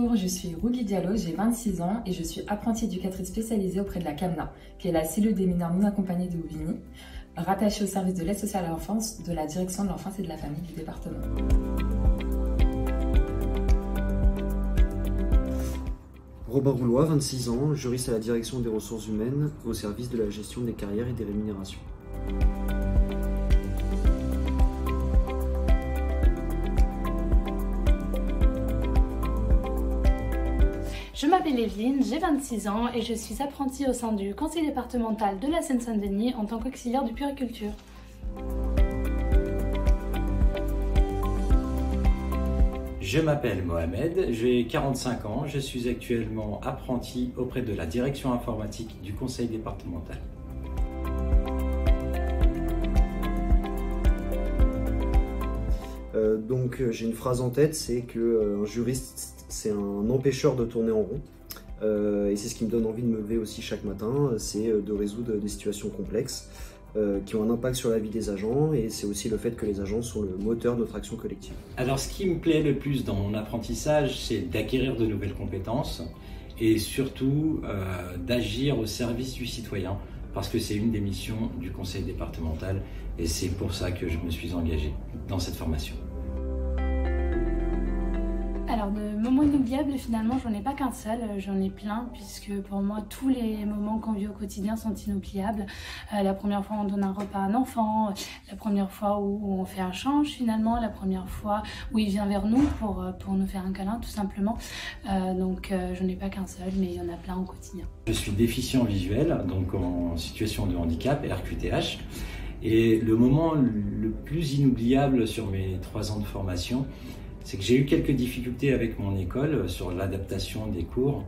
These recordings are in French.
Bonjour, je suis Rougui Diallo, j'ai 26 ans et je suis apprentie éducatrice spécialisée auprès de la CAMNA, qui est la cellule des mineurs non accompagnés de Houvigny, rattachée au service de l'aide sociale à l'enfance de la direction de l'enfance et de la famille du département. Robin Roulois, 26 ans, juriste à la direction des ressources humaines au service de la gestion des carrières et des rémunérations. Je m'appelle Evelyne, j'ai 26 ans et je suis apprentie au sein du conseil départemental de la Seine-Saint-Denis en tant qu'auxiliaire de puériculture. Je m'appelle Mohamed, j'ai 45 ans, je suis actuellement apprenti auprès de la direction informatique du conseil départemental. J'ai une phrase en tête, c'est qu'un juriste, c'est un empêcheur de tourner en rond. Et c'est ce qui me donne envie de me lever aussi chaque matin, c'est de résoudre des situations complexes qui ont un impact sur la vie des agents, et c'est aussi le fait que les agents sont le moteur de notre action collective. Alors ce qui me plaît le plus dans mon apprentissage, c'est d'acquérir de nouvelles compétences et surtout d'agir au service du citoyen, parce que c'est une des missions du conseil départemental et c'est pour ça que je me suis engagé dans cette formation. Alors de moments inoubliables, finalement j'en ai pas qu'un seul, j'en ai plein, puisque pour moi tous les moments qu'on vit au quotidien sont inoubliables. La première fois où on donne un repas à un enfant, la première fois où on fait un change finalement, la première fois où il vient vers nous pour nous faire un câlin tout simplement. J'en ai pas qu'un seul, mais il y en a plein au quotidien. Je suis déficient visuel, donc en situation de handicap, RQTH, et le moment le plus inoubliable sur mes 3 ans de formation, c'est que j'ai eu quelques difficultés avec mon école sur l'adaptation des cours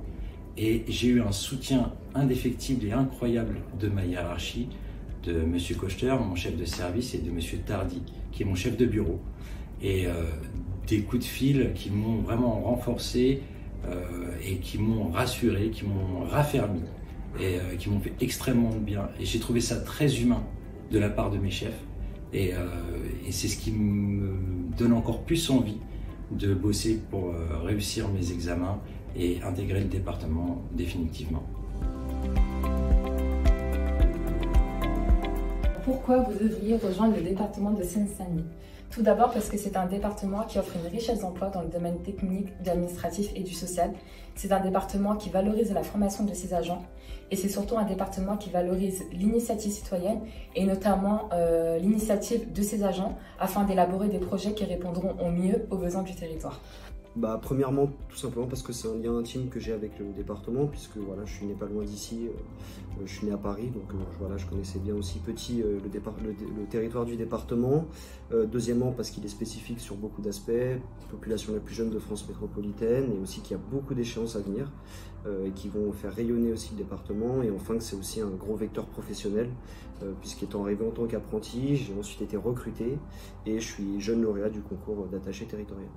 et j'ai eu un soutien indéfectible et incroyable de ma hiérarchie, de M. Kochter, mon chef de service, et de M. Tardy, qui est mon chef de bureau. Et des coups de fil qui m'ont vraiment renforcé et qui m'ont rassuré, qui m'ont raffermi et qui m'ont fait extrêmement bien. Et j'ai trouvé ça très humain de la part de mes chefs. Et c'est ce qui me donne encore plus envie de bosser pour réussir mes examens et intégrer le département définitivement. Pourquoi vous devriez rejoindre le département de Seine-Saint-Denis? Tout d'abord parce que c'est un département qui offre une richesse d'emplois dans le domaine technique, de l'administratif et du social. C'est un département qui valorise la formation de ses agents et c'est surtout un département qui valorise l'initiative citoyenne et notamment l'initiative de ses agents afin d'élaborer des projets qui répondront au mieux aux besoins du territoire. Premièrement, tout simplement parce que c'est un lien intime que j'ai avec le département, puisque voilà, je suis né pas loin d'ici, je suis né à Paris, donc voilà, je connaissais bien aussi petit le territoire du département. Deuxièmement, parce qu'il est spécifique sur beaucoup d'aspects, population la plus jeune de France métropolitaine, et aussi qu'il y a beaucoup d'échéances à venir et qui vont faire rayonner aussi le département. Et enfin que c'est aussi un gros vecteur professionnel, puisqu'étant arrivé en tant qu'apprenti, j'ai ensuite été recruté et je suis jeune lauréat du concours d'attaché territorial.